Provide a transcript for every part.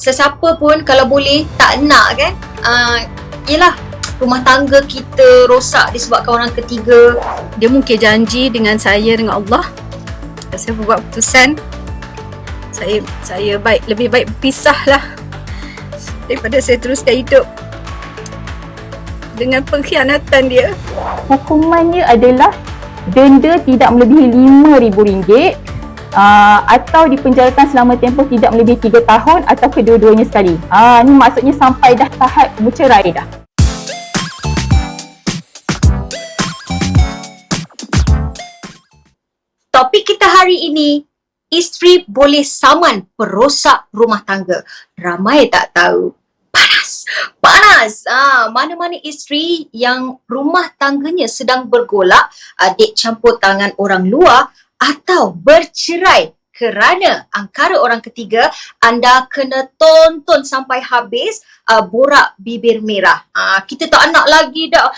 sesiapa pun kalau boleh tak nak kan, yelah rumah tangga kita rosak disebabkan orang ketiga. Dia mungkin janji dengan saya, dengan Allah. Saya buat keputusan, saya lebih baik berpisah lah daripada saya teruskan hidup dengan pengkhianatan dia. Hukumannya adalah denda tidak melebihi RM5,000 atau dipenjarakan selama tempoh tidak melebihi 3 tahun atau kedua-duanya sekali. Ni maksudnya sampai dah tahap bercerai dah. Topik kita hari ini, isteri boleh saman perosak rumah tangga. Ramai tak tahu. Panas. Mana-mana isteri yang rumah tangganya sedang bergolak, adik campur tangan orang luar atau bercerai kerana angkara orang ketiga, anda kena tonton sampai habis Borak Bibir Merah. Kita tak nak lagi dah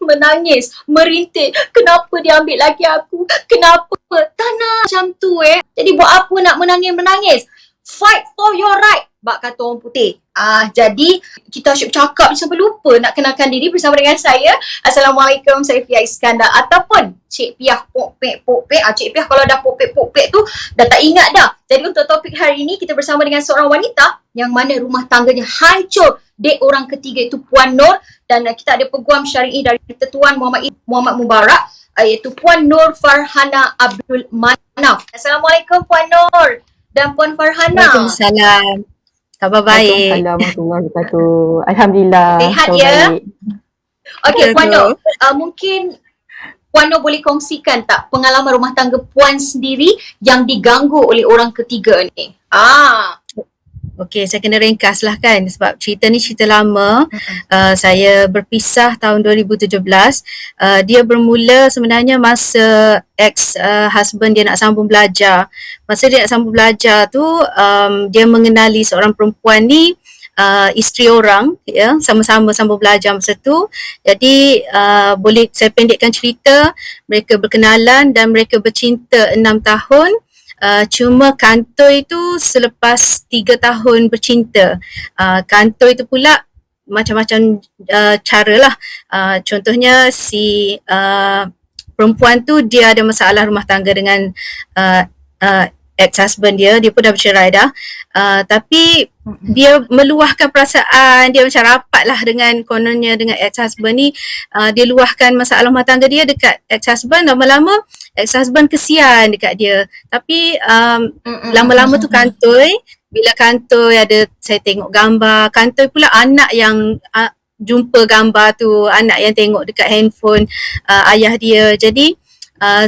menangis, merintih. Kenapa dia ambil lagi aku? Kenapa? Tak nak macam tu Jadi buat apa nak menangis-menangis? Fight for your right, bak kata orang putih. Jadi kita asyik bercakap sampai lupa nak kenalkan diri bersama dengan saya. Assalamualaikum, saya Fia Iskandar ataupun Cik Piah Pokpek. Cik Piah kalau dah Pokpek tu dah tak ingat dah. Jadi untuk topik hari ini kita bersama dengan seorang wanita yang mana rumah tangganya hancur dek orang ketiga, itu Puan Nur, dan kita ada peguam syar'i dari Ketuan Muhammad Mubarak, iaitu Puan Nur Farhana Abdul Manaf. Assalamualaikum Puan Nur dan Puan Farhana. Waalaikumsalam. Khabar baik. Assalamualaikum. Alhamdulillah. Sehat ya? Okey Puan Nur, mungkin Puan Nur boleh kongsikan tak pengalaman rumah tangga Puan sendiri yang diganggu oleh orang ketiga ni? Okey, saya kena ringkas lah kan sebab cerita ni cerita lama. Saya berpisah tahun 2017. Dia bermula sebenarnya masa ex-husband dia nak sambung belajar. Masa dia nak sambung belajar tu, dia mengenali seorang perempuan ni, isteri orang, ya, sama-sama sambung belajar masa tu. Jadi boleh saya pendekkan cerita, mereka berkenalan dan mereka bercinta 6 tahun. Cuma kantoi tu selepas 3 tahun bercinta. Kantoi tu pula macam-macam cara lah. Contohnya si perempuan tu dia ada masalah rumah tangga dengan ex-husband dia pun dah bercerai dah. Tapi dia meluahkan perasaan, dia macam rapat lah dengan kononnya dengan ex-husband ni. Dia luahkan masalah rumah tangga dia dekat ex-husband. Lama-lama ex-husband kesian dekat dia. Tapi lama-lama tu kantoi. Bila kantoi ada, saya tengok gambar. Kantoi pula anak yang jumpa gambar tu, anak yang tengok dekat handphone ayah dia. Jadi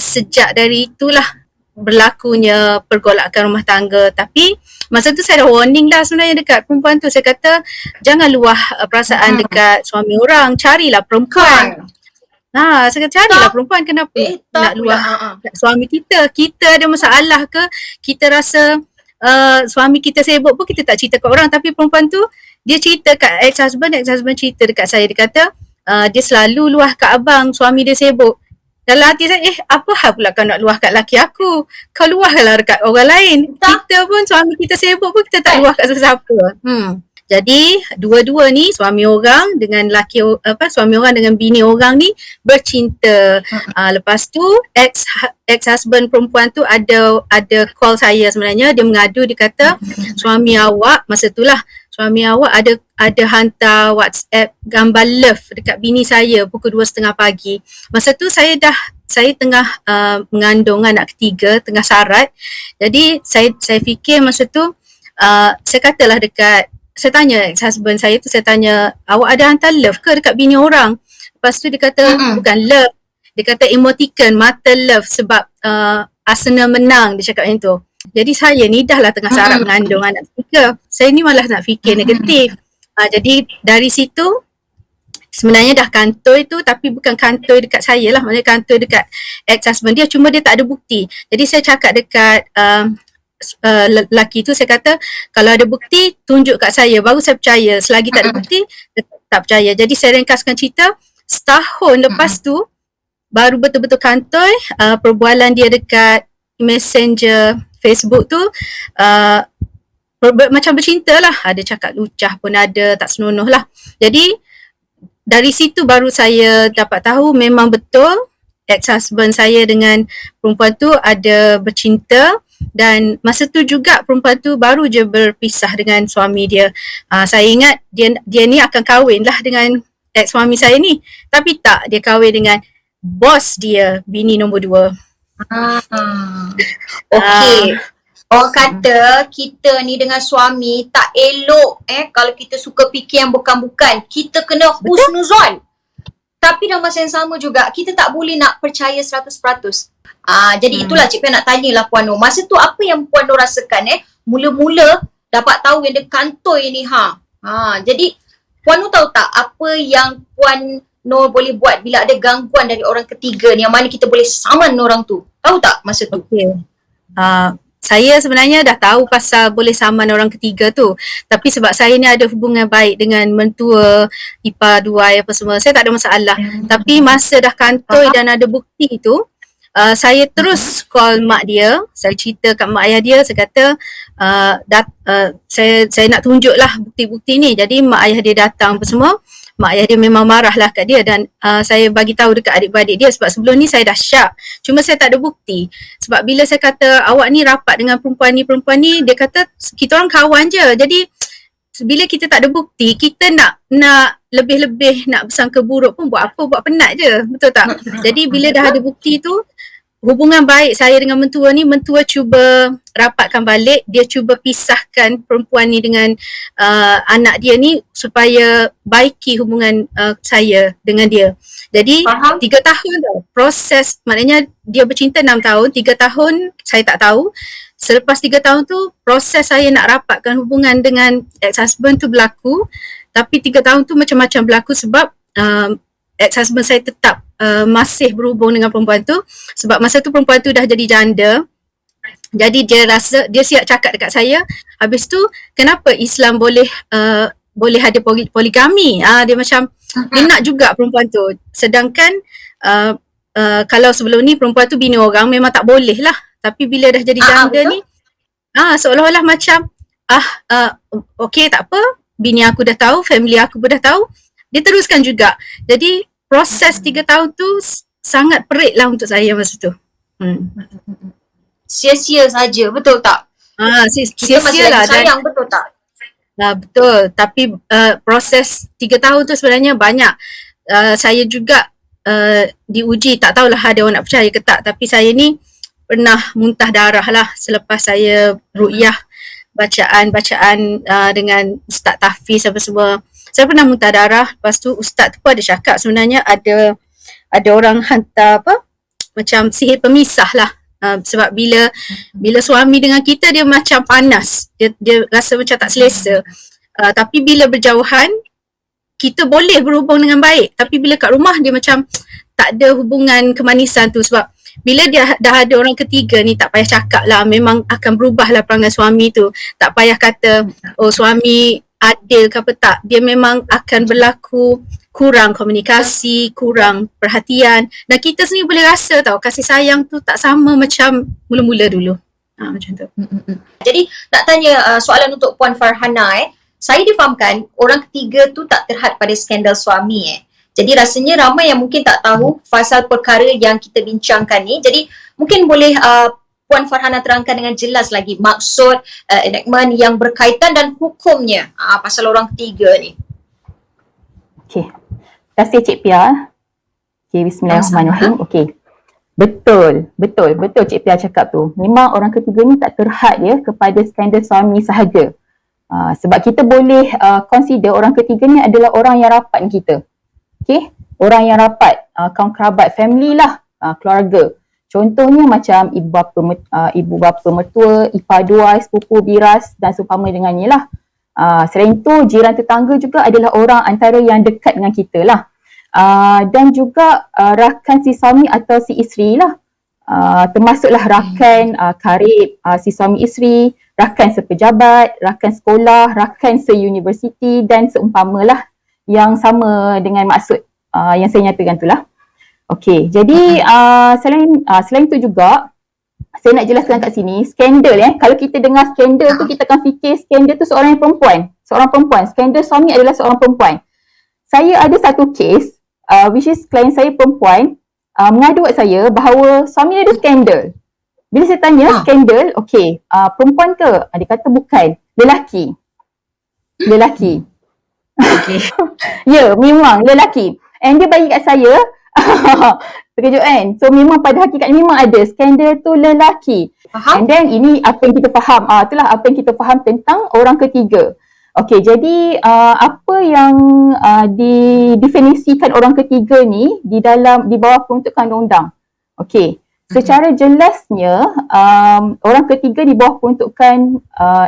sejak dari itulah berlakunya pergolakan rumah tangga. Tapi masa tu saya dah warning dah sebenarnya dekat perempuan tu. Saya kata jangan luah perasaan dekat suami orang, carilah perempuan. Saya kata carilah perempuan, kenapa nak luah kat suami kita? Kita ada masalah ke? Kita rasa suami kita sibuk pun kita tak cerita kat orang. Tapi perempuan tu dia cerita kat ex-husband cerita dekat saya. Dia kata dia selalu luah kat abang, suami dia sibuk. Dalam hati saya, apa hal pula kau nak luah kat laki aku? Kau luahlah dekat orang lain. Kita pun suami kita sibuk pun kita tak luah kat sesiapa. Jadi dua-dua ni suami orang dengan suami orang dengan bini orang ni bercinta. Lepas tu ex-husband perempuan tu ada call saya sebenarnya. Dia mengadu, dia kata suami awak masa tu lah, suami awak ada hantar WhatsApp gambar love dekat bini saya pukul 2.30 pagi. Masa tu saya tengah mengandung anak ketiga, tengah sarat. Jadi saya fikir masa tu saya katalah saya tanya ex-husband saya tu, saya tanya, awak ada hantar love ke dekat bini orang? Lepas tu dia kata bukan love. Dia kata emoticon, mata love sebab Arsenal menang, dia cakap macam tu. Jadi saya ni dah lah tengah sarat mengandung anak ketiga. Saya ni malah nak fikir negatif. Jadi dari situ sebenarnya dah kantoi tu, tapi bukan kantoi dekat saya lah. Maksudnya kantoi dekat ex-husband dia, cuma dia tak ada bukti. Jadi saya cakap dekat lelaki tu, saya kata kalau ada bukti tunjuk kat saya, baru saya percaya. Selagi tak ada bukti, tak percaya. Jadi saya ringkaskan cerita, setahun lepas tu baru betul-betul kantoi. Perbualan dia dekat Messenger Facebook tu macam bercinta lah. Ada cakap lucah pun ada, tak senonoh lah. Jadi dari situ baru saya dapat tahu memang betul ex-husband saya dengan perempuan tu ada bercinta, dan masa tu juga perempuan tu baru je berpisah dengan suami dia. Saya ingat dia ni akan kahwin lah dengan ex-suami saya ni. Tapi tak, dia kahwin dengan bos dia, bini nombor 2. Okey. Orang kata kita ni dengan suami tak elok kalau kita suka fikir yang bukan-bukan. Kita kena husnuzon. Tapi dalam masa yang sama juga kita tak boleh nak percaya 100%. Jadi itulah Cik Pia nak tanyalah Puan Nur. Masa tu apa yang Puan Nur rasakan mula-mula dapat tahu yang dia kantoi ni jadi Puan Nur tahu tak apa yang Puan Nur boleh buat bila ada gangguan dari orang ketiga ni yang mana kita boleh saman orang tu? Tahu tak masa tu? Okey. Saya sebenarnya dah tahu pasal boleh saman orang ketiga tu. Tapi sebab saya ni ada hubungan baik dengan mentua, ipar, duai apa semua, saya tak ada masalah. Tapi masa dah kantoi dan ada bukti tu, saya terus call mak dia. Saya cerita kat mak ayah dia, saya kata saya nak tunjuk lah bukti-bukti ni. Jadi mak ayah dia datang apa semua. Mak ayah dia memang marah lah kat dia, dan saya bagi tahu dekat adik-beradik dia sebab sebelum ni saya dah syak. Cuma saya tak ada bukti. Sebab bila saya kata awak ni rapat dengan perempuan ni, dia kata kita orang kawan je. Jadi bila kita tak ada bukti, kita nak lebih-lebih nak bersangka buruk pun buat apa, buat penat je. Betul tak? Jadi bila dah ada bukti tu, hubungan baik saya dengan mentua cuba rapatkan balik. Dia cuba pisahkan perempuan ni dengan anak dia ni supaya baiki hubungan saya dengan dia. Jadi 3 tahun tau proses, maknanya dia bercinta 6 tahun, 3 tahun saya tak tahu. Selepas 3 tahun tu proses saya nak rapatkan hubungan dengan ex-husband tu berlaku. Tapi 3 tahun tu macam-macam berlaku sebab ex-husband saya tetap masih berhubung dengan perempuan tu. Sebab masa tu perempuan tu dah jadi janda. Jadi dia rasa, dia siap cakap dekat saya, habis tu kenapa Islam boleh ada poligami. Dia macam dia nak juga perempuan tu. Sedangkan kalau sebelum ni perempuan tu bini orang memang tak boleh lah. Tapi bila dah jadi janda ni seolah-olah macam okey tak apa, bini aku dah tahu, family aku pun dah tahu, dia teruskan juga. Jadi proses 3 tahun tu sangat perit lah untuk saya masa tu. Sia-sia saja, betul tak? Sia-sia lah. Sayang, betul tak? Betul. Tapi proses 3 tahun tu sebenarnya banyak. Saya juga diuji, tak tahulah ada orang nak percaya ke tak, tapi saya ni pernah muntah darah lah selepas saya ru'yah bacaan dengan Ustaz Tahfiz apa semua. Saya pernah muntah darah. Lepas tu Ustaz tu pun ada cakap sebenarnya ada orang hantar macam sihir pemisah lah. Sebab bila suami dengan kita dia macam panas. Dia rasa macam tak selesa. Tapi bila berjauhan kita boleh berhubung dengan baik. Tapi bila kat rumah dia macam tak ada hubungan kemanisan tu. Sebab bila dia dah ada orang ketiga ni, tak payah cakap lah, memang akan berubah lah perangai suami tu. Tak payah kata suami adil ke apa, tak. Dia memang akan berlaku kurang komunikasi, kurang perhatian. Dan kita sendiri boleh rasa tau kasih sayang tu tak sama macam mula-mula dulu. Macam tu. Jadi nak tanya soalan untuk Puan Farhana. Saya difahamkan orang ketiga tu tak terhad pada skandal suami. Jadi rasanya ramai yang mungkin tak tahu pasal perkara yang kita bincangkan ni. Jadi mungkin boleh Puan Farhana terangkan dengan jelas lagi maksud enactment yang berkaitan dan hukumnya pasal orang ketiga ni. Okey. Terima kasih Cik Pia. Okey, bismillahirrahmanirrahim. Okey. Betul Cik Pia cakap tu. Memang orang ketiga ni tak terhad kepada skandal suami sahaja. Sebab kita boleh consider orang ketiga ni adalah orang yang rapat dengan kita. Okey, orang yang rapat, kaum kerabat, family lah, keluarga. Contohnya macam ibu bapa mertua, ipar duai, sepupu, biras dan seumpama dengannya lah. Selain tu jiran tetangga juga adalah orang antara yang dekat dengan kita lah. Dan juga rakan si suami atau si isteri lah. Termasuklah rakan karib si suami isteri, rakan sepejabat, rakan sekolah, rakan se-universiti dan seumpamalah yang sama dengan maksud yang saya nyatakan tu lah. Okey, jadi selain tu juga saya nak jelaskan kat sini, skandal kalau kita dengar skandal tu kita akan fikir skandal tu seorang perempuan. Skandal suami adalah seorang perempuan. Saya ada satu kes which is klien saya perempuan mengadu kat saya bahawa suami dia ada skandal. Bila saya tanya skandal, perempuan ke? Dia kata bukan, lelaki. Okay. Ya, memang lelaki. And dia bagi kat saya, terkejut kan? So memang pada hakikatnya memang ada skandal tu lelaki. And then ini apa yang kita faham, itulah apa yang kita faham tentang orang ketiga. Okey, jadi apa yang didefinisikan orang ketiga ni di bawah peruntukan undang-undang. Okey, secara jelasnya orang ketiga di bawah peruntukan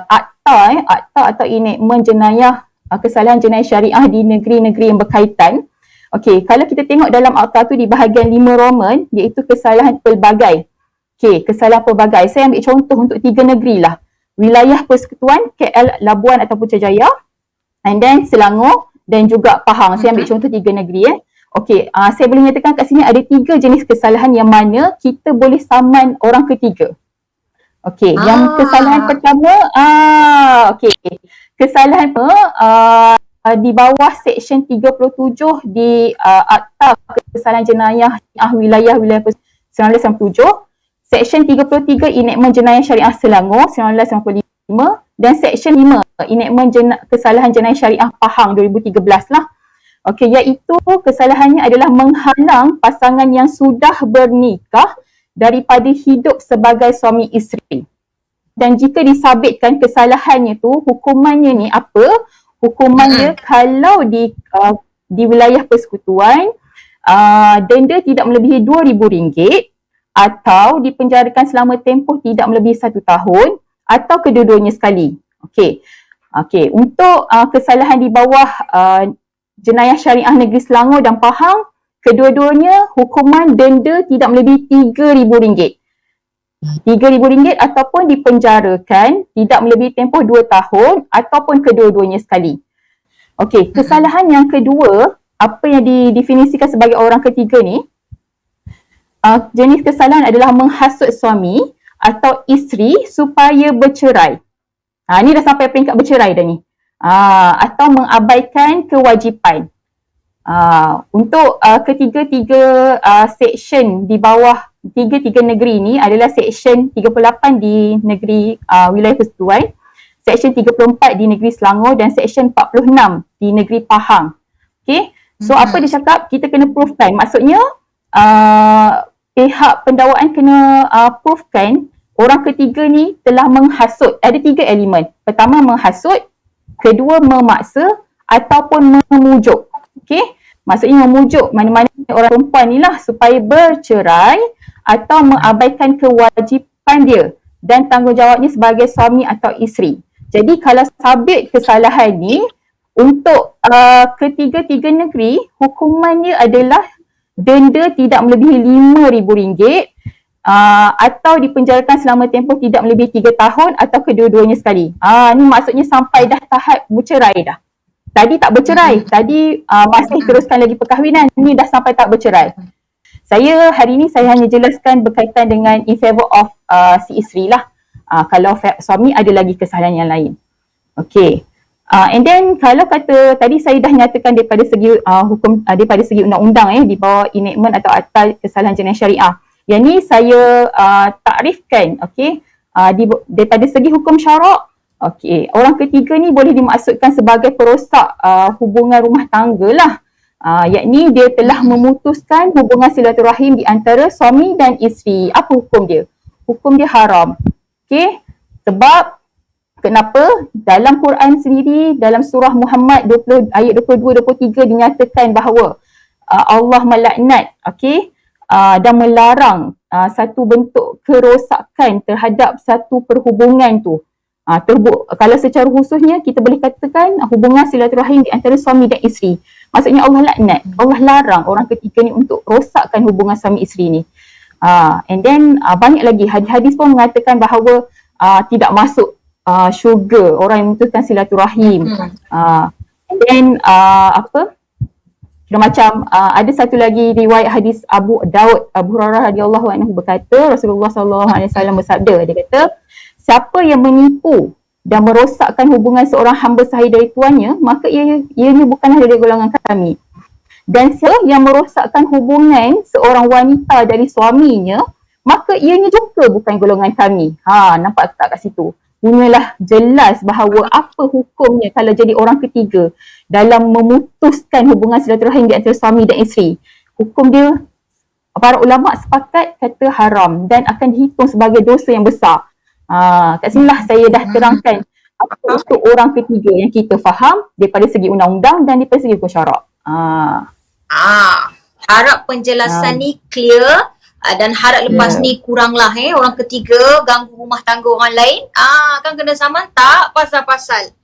akta atau enactment jenayah kesalahan jenayah syariah di negeri-negeri yang berkaitan. Okey, kalau kita tengok dalam akta tu di bahagian 5 Roman iaitu kesalahan pelbagai. Okey, kesalahan pelbagai. Saya ambil contoh untuk 3 negeri lah. Wilayah Persekutuan, KL, Labuan atau Putrajaya, and then Selangor dan juga Pahang. Saya ambil contoh 3 negeri Okey, saya boleh nyatakan kat sini ada 3 jenis kesalahan yang mana kita boleh saman orang ketiga. Okey, yang kesalahan pertama, kesalahan di bawah Seksyen 37 di Akta Kesalahan Jenayah Wilayah 1997, Seksyen 33 Enactment Jenayah Syariah Selangor 1995 dan Seksyen 5 Enactment Kesalahan Jenayah Syariah Pahang 2013 lah. Okey, iaitu kesalahannya adalah menghalang pasangan yang sudah bernikah daripada hidup sebagai suami isteri. Dan jika disabitkan kesalahannya tu, hukumannya ni apa? Hukumannya kalau di wilayah persekutuan, denda tidak melebihi RM2,000 atau dipenjarakan selama tempoh tidak melebihi 1 tahun atau kedua-duanya sekali. Okey, untuk kesalahan di bawah jenayah syariah negeri Selangor dan Pahang, kedua-duanya hukuman denda tidak melebihi RM3,000. RM3,000 ataupun dipenjarakan tidak melebihi tempoh 2 tahun ataupun kedua-duanya sekali. Okey, kesalahan yang kedua, apa yang didefinisikan sebagai orang ketiga ni, jenis kesalahan adalah menghasut suami atau isteri supaya bercerai. Ni dah sampai peringkat bercerai dah ni. Atau mengabaikan kewajipan. Untuk ketiga-tiga seksyen di bawah tiga negeri ni adalah Seksyen 38 di negeri wilayah persekutuan, Seksyen 34 di negeri Selangor dan Seksyen 46 di negeri Pahang. Okay, so apa dia cakap? Kita kena proofkan. Maksudnya pihak pendakwaan kena proofkan orang ketiga ni telah menghasut. Ada 3 elemen. Pertama menghasut, kedua memaksa ataupun memujuk. Okay, maksudnya memujuk mana-mana orang perempuan ni lah supaya bercerai atau mengabaikan kewajipan dia dan tanggungjawabnya sebagai suami atau isteri. Jadi kalau sabit kesalahan ni, untuk ketiga-tiga negeri, hukumannya adalah denda tidak melebihi RM5,000 atau dipenjarakan selama tempoh tidak melebihi 3 tahun atau kedua-duanya sekali. Ni maksudnya sampai dah tahap bercerai dah. Tadi tak bercerai, tadi masih teruskan lagi perkahwinan, ni dah sampai tahap bercerai. Saya hari ni saya hanya jelaskan berkaitan dengan in favor of si isteri lah. Kalau suami ada lagi kesalahan yang lain. Okay. And then kalau kata tadi saya dah nyatakan daripada segi hukum, daripada segi undang-undang di bawah enactment atau Akta Kesalahan Jenayah Syariah. Yang ni saya takrifkan, daripada segi hukum syarak. Okey, orang ketiga ni boleh dimaksudkan sebagai perosak hubungan rumah tangga lah. Yakni dia telah memutuskan hubungan silaturahim di antara suami dan isteri. Apa hukum dia? Hukum dia haram. Okey, sebab kenapa? Dalam Quran sendiri, dalam surah Muhammad 20, ayat 22-23 dinyatakan bahawa Allah melaknat, dan melarang satu bentuk kerosakan terhadap satu perhubungan tu. Kalau secara khususnya kita boleh katakan hubungan silaturahim di antara suami dan isteri. Maksudnya Allah laknat, Allah larang orang ketiga ni untuk rosakkan hubungan suami isteri ni. And then banyak lagi hadis-hadis pun mengatakan bahawa tidak masuk syurga orang yang memutuskan silaturahim. And then Kira macam ada satu lagi riwayat hadis Abu Daud, Abu Hurairah radhiyallahu anhu berkata, Rasulullah sallallahu alaihi wasallam bersabda, dia kata, siapa yang menipu dan merosakkan hubungan seorang hamba sahih dari tuannya, maka ianya bukanlah dari golongan kami. Dan siapa yang merosakkan hubungan seorang wanita dari suaminya, maka ianya juga bukan golongan kami. Nampak tak kat situ? Punyalah jelas bahawa apa hukumnya kalau jadi orang ketiga dalam memutuskan hubungan silaturahim di antara suami dan isteri. Hukum dia, para ulama sepakat kata haram dan akan dihitung sebagai dosa yang besar. Kat sinilah saya dah terangkan apa untuk orang ketiga yang kita faham daripada segi undang-undang dan daripada segi hukum syarak. Harap penjelasan ni clear. Dan harap lepas ni kuranglah orang ketiga ganggu rumah tangga orang lain. Kan kena saman tak pasal-pasal.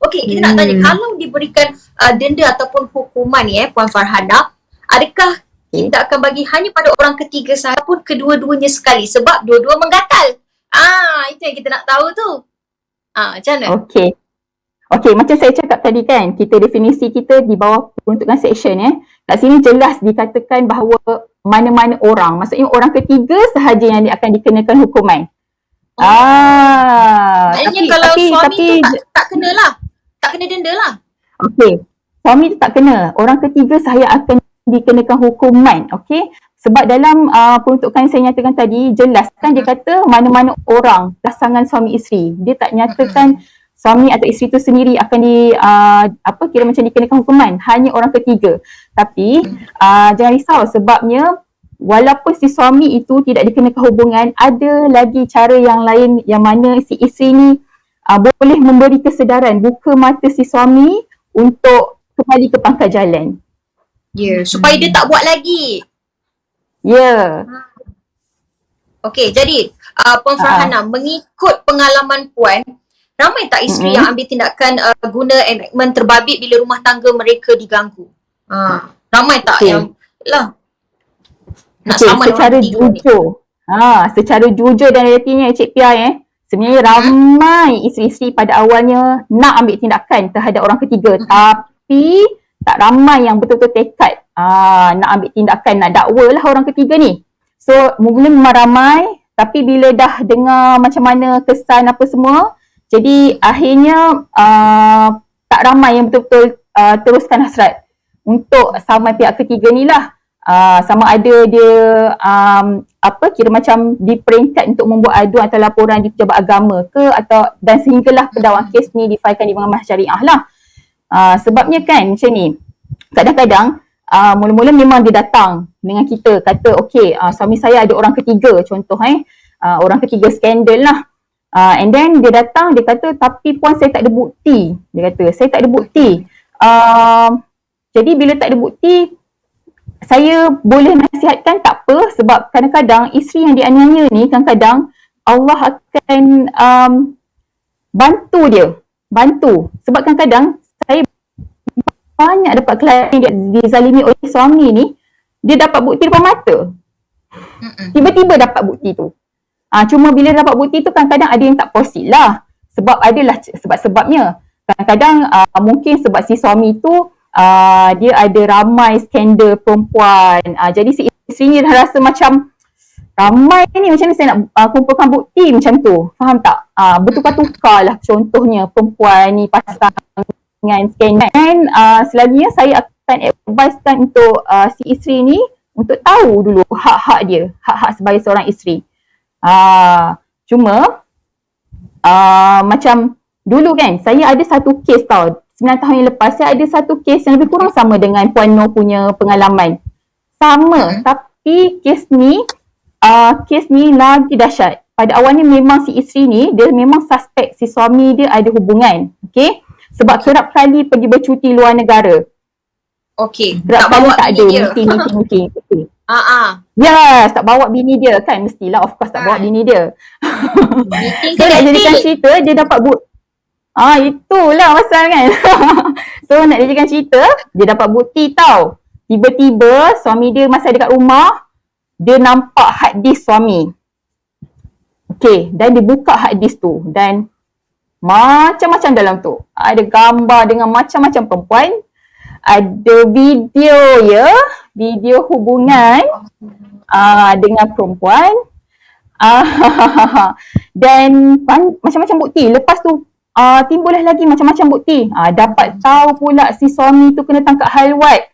Okey, kita nak tanya, kalau diberikan denda ataupun hukuman ni Puan Farhana, adakah kita akan bagi hanya pada orang ketiga sahaja pun kedua-duanya sekali sebab dua-dua menggatal? Itu yang kita nak tahu tu. Macam mana? Okey, macam saya cakap tadi kan, kita definisi kita di bawah peruntukan section kat sini jelas dikatakan bahawa mana-mana orang, maksudnya orang ketiga sahaja yang akan dikenakan hukuman. Maknanya kalau suami tu tak kena lah, tak kena denda lah. Okey, suami tu tak kena, orang ketiga sahaja akan dikenakan hukuman. Okey, sebab dalam peruntukan yang saya nyatakan tadi jelas kan dia kata mana-mana orang pasangan suami isteri, dia tak nyatakan suami atau isteri tu sendiri akan kira macam dikenakan hukuman, hanya orang ketiga. Tapi jangan risau sebabnya walaupun si suami itu tidak dikenakan hubungan, ada lagi cara yang lain yang mana si isteri ni boleh memberi kesedaran, buka mata si suami untuk kembali ke pangkal jalan. Supaya dia tak buat lagi. Okey, jadi Puan Farhana, mengikut pengalaman Puan, ramai tak isteri yang ambil tindakan guna enakmen terbabit bila rumah tangga mereka diganggu? Ramai tak yang nak saman secara jujur. Secara jujur dan realitinya Cik Pia sebenarnya ramai isteri-isteri pada awalnya nak ambil tindakan terhadap orang ketiga, tapi tak ramai yang betul-betul tekad nak ambil tindakan, nak dakwa lah orang ketiga ni. So mula memang ramai, tapi bila dah dengar macam mana kesan apa semua, jadi akhirnya tak ramai yang betul-betul teruskan hasrat untuk saman pihak ketiga ni lah. Sama ada dia kira macam di peringkat untuk membuat aduan atau laporan di pejabat agama ke, atau dan sehinggalah pendakwaan kes ni difailkan di mahkamah syariah lah. Sebabnya kan macam ni, kadang-kadang mula-mula memang dia datang dengan kita kata okey, suami saya ada orang ketiga, contoh orang ketiga skandal lah. And then dia datang, dia kata tapi puan saya tak ada bukti. Dia kata saya tak ada bukti. Jadi bila tak ada bukti, saya boleh nasihatkan tak apa, sebab kadang-kadang isteri yang dianiaya ni kadang-kadang Allah akan bantu dia. Sebab kadang-kadang saya banyak dapat klien yang dizalimi oleh suami ni, dia dapat bukti depan mata. Tiba-tiba dapat bukti tu. Cuma bila dapat bukti tu kadang-kadang ada yang tak proceed lah. Sebab adalah sebab-sebabnya. Kadang-kadang mungkin sebab si suami tu dia ada ramai skandal perempuan. Jadi si isteri ni dah rasa macam ramai ni, macam ni saya nak kumpulkan bukti macam tu. Faham tak? Bertukar-tukar lah contohnya perempuan ni pasang dengan skandal. Dan selanjutnya saya akan advisekan untuk si isteri ni untuk tahu dulu hak-hak dia, hak-hak sebagai seorang isteri. Cuma macam dulu kan, saya ada satu kes tau, 9 tahun yang lepas saya ada satu kes yang lebih kurang sama dengan Puan Noh punya pengalaman. Sama, tapi kes ni lagi dahsyat. Pada awalnya memang si isteri ni, dia memang suspek si suami dia ada hubungan. Okay? Sebab kerap kali pergi bercuti luar negara. Okey, kerap kali tak ada meeting. Okay. Yes, tak bawa bini dia kan, mestilah of course tak bawa bini dia. So nak jadikan cerita, dia dapat itulah pasal kan. So nak jadikan cerita, dia dapat bukti tau. Tiba-tiba suami dia masa dekat rumah, dia nampak hard disk suami. Okay, dan dia buka hard disk tu dan macam-macam dalam tu. Ada gambar dengan macam-macam perempuan. ada video ya, video hubungan dengan perempuan. Dan macam-macam bukti. Lepas tu timbullah lagi macam-macam bukti. Dapat tahu pula si suami tu kena tangkap halwat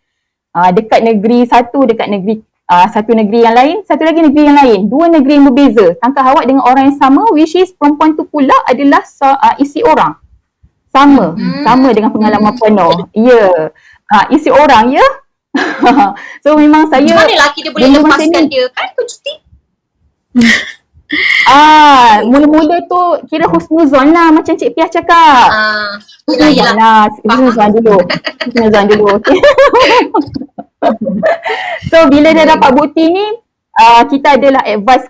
dekat negeri satu, dekat negeri satu negeri yang lain, satu lagi negeri yang lain, dua negeri yang berbeza. Tangkap halwat dengan orang yang sama, which is perempuan tu pula adalah isi orang. Sama dengan pengalaman penuh. Ya. Isi orang ya. So memang saya Macam mana lelaki dia boleh lepaskan dia? Kan kau cuti. Mula-mula tu kira husnuzon lah macam Cik Piah cakap. Husnuzon lah. Husnuzon dulu. Husnuzon dulu. Okay. So bila dia dapat bukti ni, kita adalah advice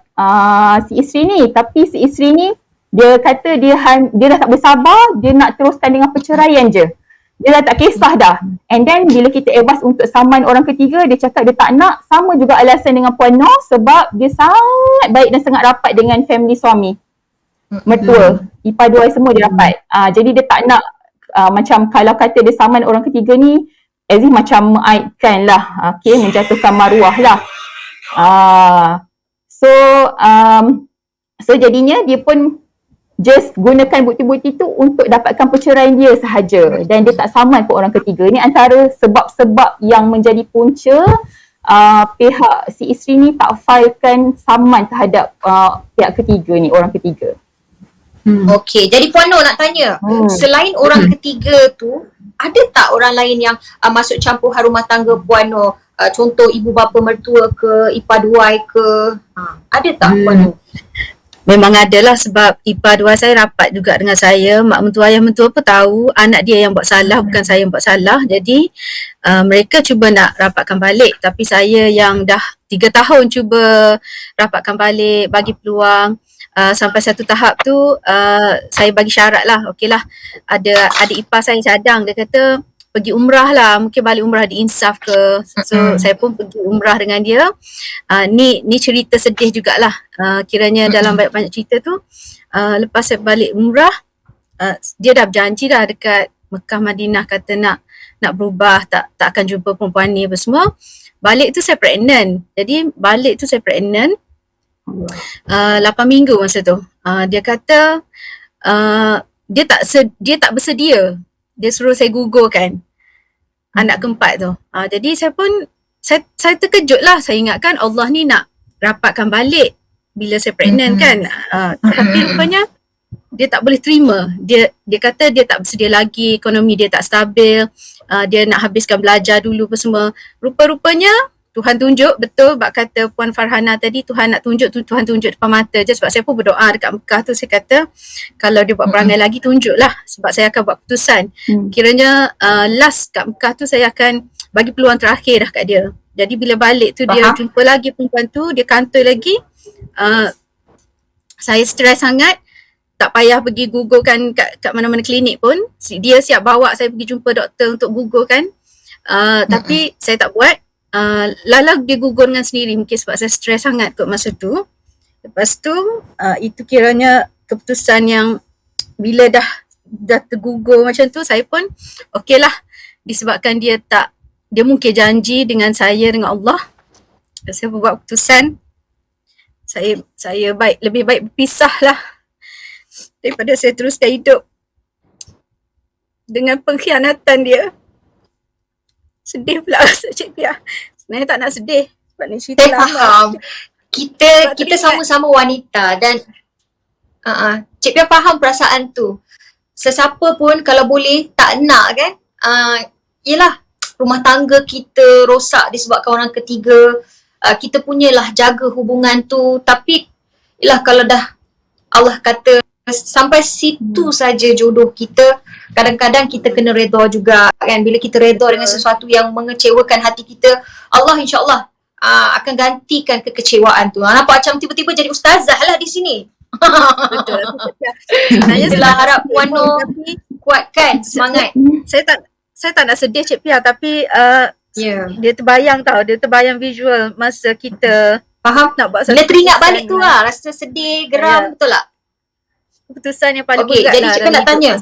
si isteri ni. Tapi si isteri ni dia kata dia dah tak bersabar, dia nak teruskan dengan perceraian je. Dia dah tak kisah dah. And then bila kita advice untuk saman orang ketiga, dia cakap dia tak nak. Sama juga alasan dengan Puan Noh, sebab dia sangat baik dan sangat rapat dengan family suami. Mertua, ipar dua semua dia rapat. Jadi dia tak nak macam kalau kata dia saman orang ketiga ni, as if macam mengaibkan lah. Okay, menjatuhkan maruah lah. So jadinya dia pun just gunakan bukti-bukti tu untuk dapatkan perceraian dia sahaja, dan dia tak saman pun orang ketiga. Ni antara sebab-sebab yang menjadi punca pihak si isteri ni tak filekan saman terhadap pihak ketiga ni, orang ketiga. Okey, jadi Puan Noh nak tanya, selain orang ketiga tu, ada tak orang lain yang masuk campur rumah tangga Puan Noh? Contoh ibu bapa mertua ke, ipar duai ke? Ada tak Puan Noh? Memang ada lah, sebab ipar dua saya rapat juga dengan saya. Mak mentua, ayah mentua pun tahu anak dia yang buat salah, bukan saya yang buat salah. Jadi mereka cuba nak rapatkan balik, tapi saya yang dah 3 tahun cuba rapatkan balik, bagi peluang. Sampai satu tahap tu saya bagi syarat lah. Okey lah, ada adik ipar saya cadang, dia kata pergi umrah lah, mungkin balik umrah di Insaf ke. So saya pun pergi umrah dengan dia. Ni cerita sedih jugalah. Kiranya dalam banyak cerita tu, lepas saya balik umrah, dia dah berjanji dah dekat Mekah Madinah, kata nak berubah, tak akan jumpa perempuan ni apa semua. Balik tu saya pregnant. Jadi balik tu saya pregnant 8 minggu masa tu. Dia kata dia tak bersedia. Dia suruh saya gugurkan anak keempat tu. Jadi saya pun saya terkejut lah. Saya ingatkan Allah ni nak rapatkan balik bila saya pregnant kan. Tapi rupanya dia tak boleh terima. Dia kata dia tak bersedia lagi, ekonomi dia tak stabil. Dia nak habiskan belajar dulu apa semua. Rupa-rupanya Tuhan tunjuk, betul bak kata Puan Farhana tadi, Tuhan nak tunjuk tu, Tuhan tunjuk depan mata je. Sebab saya pun berdoa dekat Mekah tu, saya kata kalau dia buat perangai lagi tunjuklah, sebab saya akan buat keputusan. Kiranya last kat Mekah tu saya akan bagi peluang terakhir dah kat dia. Jadi bila balik tu dia jumpa lagi perempuan tu, dia kantoi lagi. Saya stres sangat, tak payah pergi gugurkan kat mana-mana klinik pun. Dia siap bawa saya pergi jumpa doktor untuk gugurkan. Tapi saya tak buat. Lala dia gugur dengan sendiri, mungkin sebab saya stres sangat kot masa tu. Lepas tu itu kiranya keputusan yang bila dah tergugur macam tu, saya pun okey lah, disebabkan dia mungkin janji dengan saya, dengan Allah. Saya buat keputusan saya lebih baik berpisah lah daripada saya teruskan hidup dengan pengkhianatan dia. Sedih pula rasa Cik Piah. Sebenarnya tak nak sedih sebab ni cerita lama. Faham. Kita sama-sama wanita dan Cik Piah faham perasaan tu. Sesiapa pun kalau boleh tak nak kan. Yelah, rumah tangga kita rosak disebabkan orang ketiga. Kita punyalah jaga hubungan tu. Tapi yelah, kalau dah Allah kata sampai situ saja jodoh kita, kadang-kadang kita kena redha juga kan. Bila kita redha dengan sesuatu yang mengecewakan hati kita, Allah insyaAllah akan gantikan kekecewaan tu. Nampak macam tiba-tiba jadi ustazah lah di sini. Betul. Itulah harap Puan Noh kuatkan semangat. Saya tak nak sedih Cik Piah, tapi dia terbayang visual masa kita faham? Nak buat bila teringat balik tu lah, rasa sedih, geram, betul tak? Keputusan yang paling berat jadi lah. Jadi Cik nak tanya,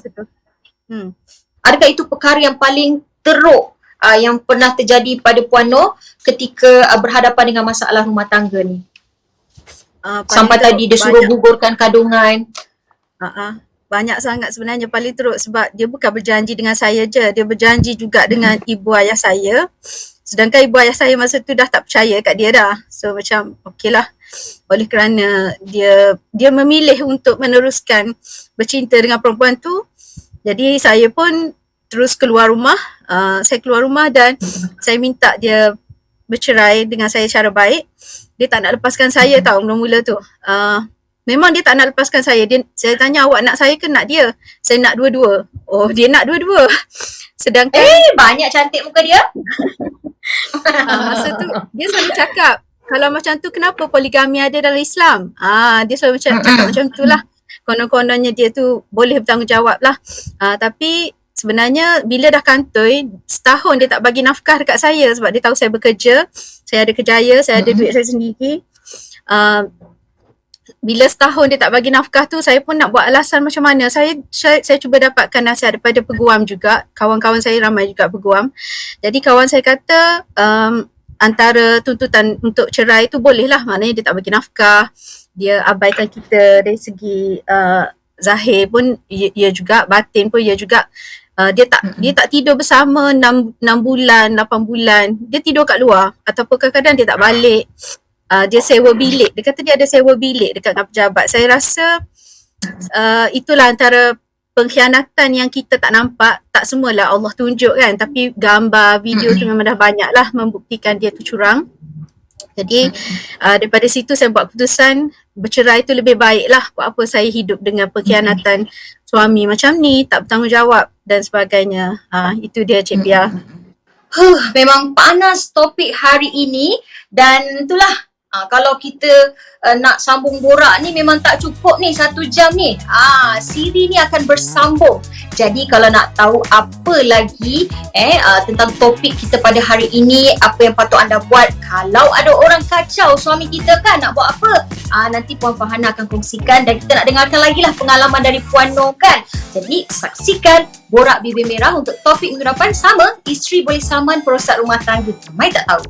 adakah itu perkara yang paling teruk yang pernah terjadi pada Puan Noh ketika berhadapan dengan masalah rumah tangga ni? Sampai tadi dia suruh gugurkan kandungan. Banyak sangat sebenarnya, paling teruk sebab dia bukan berjanji dengan saya je, dia berjanji juga dengan ibu ayah saya. Sedangkan ibu ayah saya masa tu dah tak percaya kat dia dah. So macam okey lah. Oleh kerana dia memilih untuk meneruskan bercinta dengan perempuan tu. Jadi saya pun terus keluar rumah. Saya keluar rumah dan saya minta dia bercerai dengan saya secara baik. Dia tak nak lepaskan saya tau mula-mula tu. Memang dia tak nak lepaskan saya. Saya tanya, awak nak saya ke nak dia? Saya nak dua-dua. Oh, dia nak dua-dua. Sedangkan Banyak cantik muka dia. masa tu dia selalu cakap, kalau macam tu kenapa poligami ada dalam Islam? Dia selalu cakap macam tu lah. Konon-kononnya dia tu boleh bertanggungjawab lah. Tapi sebenarnya bila dah kantoi, setahun dia tak bagi nafkah dekat saya sebab dia tahu saya bekerja, saya ada kerjaya, saya ada duit saya sendiri. Bila setahun dia tak bagi nafkah tu, saya pun nak buat alasan macam mana. Saya cuba dapatkan nasihat daripada peguam juga. Kawan-kawan saya ramai juga peguam. Jadi kawan saya kata antara tuntutan untuk cerai tu boleh lah. Maknanya dia tak bagi nafkah, dia abaikan kita dari segi zahir pun ia juga, batin pun ia juga. Dia tak tidur bersama 6 bulan, 8 bulan. Dia tidur kat luar ataupun kadang-kadang dia tak balik. Dia sewa bilik. Dia kata dia ada sewa bilik dekat dengan pejabat. Saya rasa itulah antara pengkhianatan yang kita tak nampak. Tak semualah Allah tunjuk kan. Tapi gambar, video tu memang dah banyak lah membuktikan dia tu curang. Jadi daripada situ saya buat keputusan bercerai tu lebih baik lah. Buat apa saya hidup dengan pengkhianatan suami macam ni, tak bertanggungjawab dan sebagainya. Itu dia Cik Pia. Memang panas topik hari ini dan itulah kalau kita nak sambung borak ni memang tak cukup ni 1 jam ni. Siri ni akan bersambung. Jadi kalau nak tahu apa lagi tentang topik kita pada hari ini, apa yang patut anda buat kalau ada orang kacau suami kita kan, nak buat apa? Nanti Puan Farhana akan kongsikan dan kita nak dengarkan lagi lah pengalaman dari Puan Noh kan. Jadi saksikan Borak Bibir Merah untuk topik minggu depan sama, isteri boleh saman perosak rumah tangga. Mai tak tahu.